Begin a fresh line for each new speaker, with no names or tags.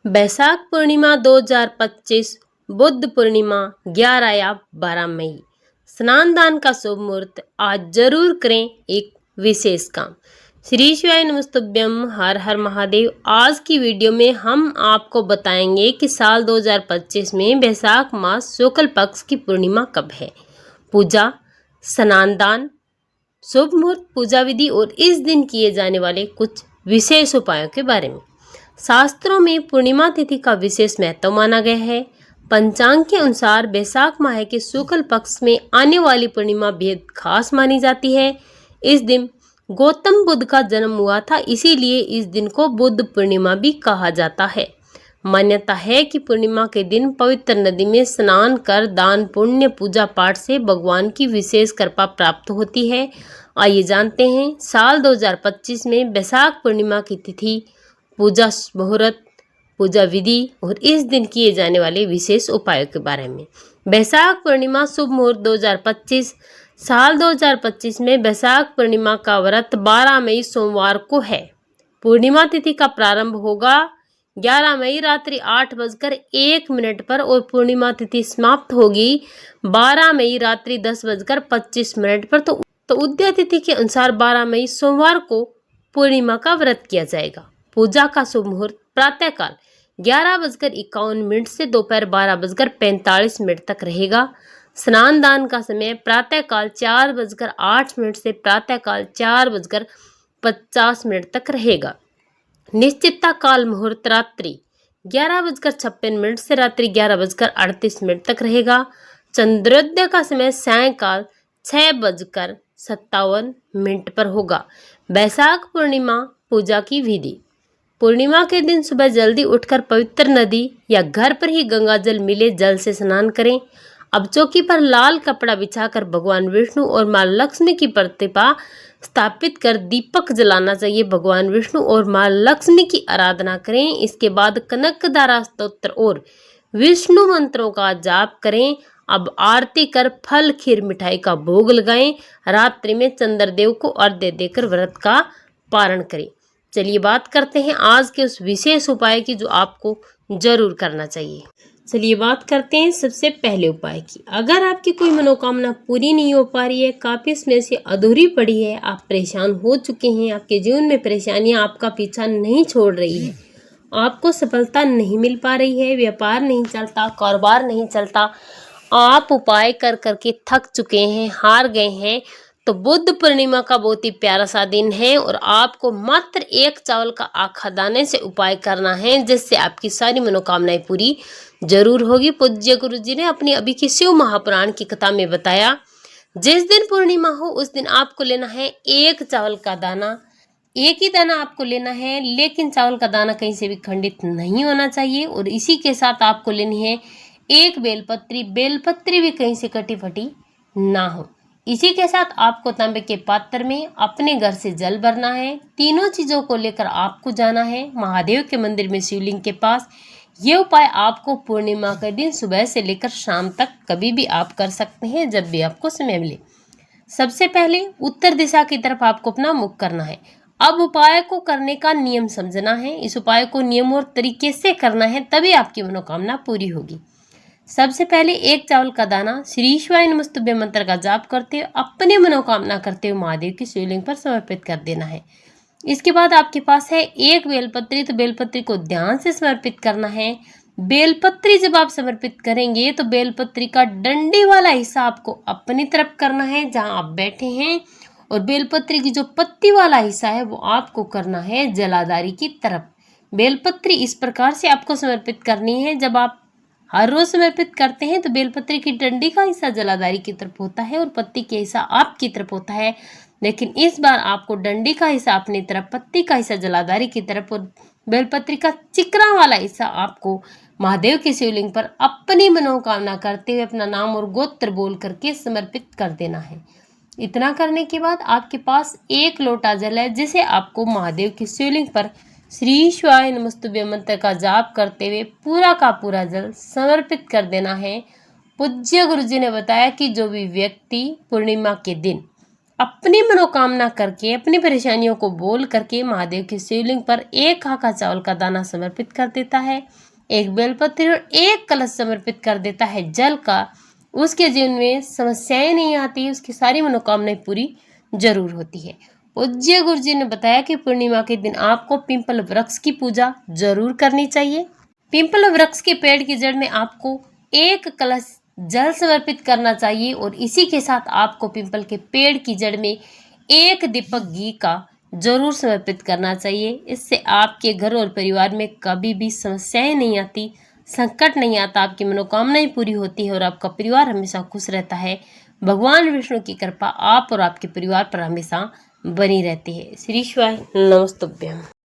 बैसाख पूर्णिमा 2025 बुद्ध पूर्णिमा 11 या 12 मई। स्नान दान का शुभ मुहूर्त। आज जरूर करें एक विशेष काम। श्री शिवाय नमस्तुभ्यम, हर हर महादेव। आज की वीडियो में हम आपको बताएंगे कि साल 2025 में बैसाख मास शुक्ल पक्ष की पूर्णिमा कब है। पूजा, स्नान दान, शुभ मुहूर्त, पूजा विधि और इस दिन किए जाने वाले कुछ विशेष उपायों के बारे में। शास्त्रों में पूर्णिमा तिथि का विशेष महत्व माना गया है। पंचांग के अनुसार बैसाख माह के शुक्ल पक्ष में आने वाली पूर्णिमा बेहद खास मानी जाती है। इस दिन गौतम बुद्ध का जन्म हुआ था, इसीलिए इस दिन को बुद्ध पूर्णिमा भी कहा जाता है। मान्यता है कि पूर्णिमा के दिन पवित्र नदी में स्नान कर दान पुण्य पूजा पाठ से भगवान की विशेष कृपा प्राप्त होती है। आइए जानते हैं साल 2025 में बैसाख पूर्णिमा की तिथि, पूजा मुहूर्त, पूजा विधि और इस दिन किए जाने वाले विशेष उपायों के बारे में। बैसाख पूर्णिमा शुभ मुहूर्त 2025। साल 2025 में बैसाख पूर्णिमा का व्रत 12 मई सोमवार को है। पूर्णिमा तिथि का प्रारंभ होगा 11 मई रात्रि 8:01 पर और पूर्णिमा तिथि समाप्त होगी 12 मई रात्रि 10:25 पर। तो उदय तिथि के अनुसार 12 मई सोमवार को पूर्णिमा का व्रत किया जाएगा। पूजा का शुभ मुहूर्त प्रातःकाल 11:51 से दोपहर 12:45 तक रहेगा। स्नान दान का समय प्रातःकाल 4:08 से प्रातःकाल 4:50 तक रहेगा। निश्चितता काल मुहूर्त रात्रि 11:56 से रात्रि 11:38 तक रहेगा। चंद्रोदय का समय सायंकाल 6:57 पर होगा। बैसाख पूर्णिमा पूजा की विधि। पूर्णिमा के दिन सुबह जल्दी उठकर पवित्र नदी या घर पर ही गंगा जल मिले जल से स्नान करें। अब चौकी पर लाल कपड़ा बिछाकर भगवान विष्णु और मां लक्ष्मी की प्रतिमा स्थापित कर दीपक जलाना चाहिए। भगवान विष्णु और मां लक्ष्मी की आराधना करें। इसके बाद कनकधारा स्तोत्र और विष्णु मंत्रों का जाप करें। अब आरती कर फल खीर मिठाई का भोग लगाएं। रात्रि में चंद्रदेव को अर्घ्य देकर व्रत का पारण करें। चलिए बात करते हैं आज के उस विशेष उपाय की जो आपको जरूर करना चाहिए। चलिए बात करते हैं सबसे पहले उपाय की। अगर आपकी कोई मनोकामना पूरी नहीं हो पा रही है, काफी समय से अधूरी पड़ी है, आप परेशान हो चुके हैं, आपके जीवन में परेशानियां आपका पीछा नहीं छोड़ रही है, आपको सफलता नहीं मिल पा रही है, व्यापार नहीं चलता, कारोबार नहीं चलता, आप उपाय कर करके थक चुके हैं, हार गए हैं, तो बुद्ध पूर्णिमा का बहुत ही प्यारा सा दिन है और आपको मात्र एक चावल का आखा दाने से उपाय करना है, जिससे आपकी सारी मनोकामनाएं पूरी जरूर होगी। पूज्य गुरु जी ने अपनी अभी की शिव महापुराण की कथा में बताया, जिस दिन पूर्णिमा हो उस दिन आपको लेना है एक चावल का दाना। एक ही दाना आपको लेना है, लेकिन चावल का दाना कहीं से भी खंडित नहीं होना चाहिए। और इसी के साथ आपको लेनी है एक बेलपत्री। बेलपत्री भी कहीं से कटी फटी ना हो। इसी के साथ आपको तांबे के पात्र में अपने घर से जल भरना है। तीनों चीजों को लेकर आपको जाना है महादेव के मंदिर में शिवलिंग के पास। ये उपाय आपको पूर्णिमा के दिन सुबह से लेकर शाम तक कभी भी आप कर सकते हैं, जब भी आपको समय मिले। सबसे पहले उत्तर दिशा की तरफ आपको अपना मुख करना है। अब उपाय को करने का नियम समझना है। इस उपाय को नियम और तरीके से करना है, तभी आपकी मनोकामना पूरी होगी। सबसे पहले एक चावल का दाना श्री शिवाय नमस्तुभ्यम मंत्र का जाप करते हुए अपनी मनोकामना करते हुए महादेव की शिवलिंग पर समर्पित कर देना है। इसके बाद आपके पास है एक बेलपत्री, तो बेलपत्री को ध्यान से समर्पित करना है। बेलपत्री जब आप समर्पित करेंगे तो बेलपत्री का डंडी वाला हिस्सा आपको अपनी तरफ करना है जहां आप बैठे हैं, और बेलपत्री की जो पत्ती वाला हिस्सा है वो आपको करना है जलाधारी की तरफ। बेलपत्री इस प्रकार से आपको समर्पित करनी है, जब आप हर रोज समर्पित करते हैं तो बेलपत्री की डंडी का हिस्सा जलाधारी की तरफ होता है और पत्ती का हिस्सा आपकी तरफ होता है। लेकिन इस बार आपको डंडी का हिस्सा अपनी तरफ, पत्ती का हिस्सा जलाधारी की तरफ और बेलपत्री का चिकरा वाला हिस्सा आपको महादेव की शिवलिंग पर अपनी मनोकामना करते हुए अपना नाम और गोत्र बोल करके समर्पित कर देना है। इतना करने के बाद आपके पास एक लोटा जल है, जिसे आपको महादेव की शिवलिंग पर श्री शिवाय नमस्तुभ्यम मंत्र का जाप करते हुए पूरा का पूरा जल समर्पित कर देना है। पूज्य गुरु जी ने बताया कि जो भी व्यक्ति पूर्णिमा के दिन अपनी मनोकामना करके, अपनी परेशानियों को बोल करके महादेव की शिवलिंग पर एक हाका चावल का दाना समर्पित कर देता है, एक बेलपत्र और एक कलश समर्पित कर देता है जल का, उसके जीवन में समस्याएं नहीं आती, उसकी सारी मनोकामनाएं पूरी जरूर होती है। पूज्य गुरु जी ने बताया कि पूर्णिमा के दिन आपको पिंपल वृक्ष की पूजा जरूर करनी चाहिए। पिंपल वृक्ष के पेड़ की जड़ में आपको एक कलश जल समर्पित करना चाहिए और इसी के साथ आपको पिंपल के पेड़ की जड़ में एक दीपक घी का जरूर समर्पित करना चाहिए। इससे आपके घर और परिवार में कभी भी समस्याएं नहीं आती, संकट नहीं आता, आपकी मनोकामनाएं पूरी होती है और आपका परिवार हमेशा खुश रहता है। भगवान विष्णु की कृपा आप और आपके परिवार पर हमेशा बनी रहती है। श्री शिवाय नमस्तुभ्यम।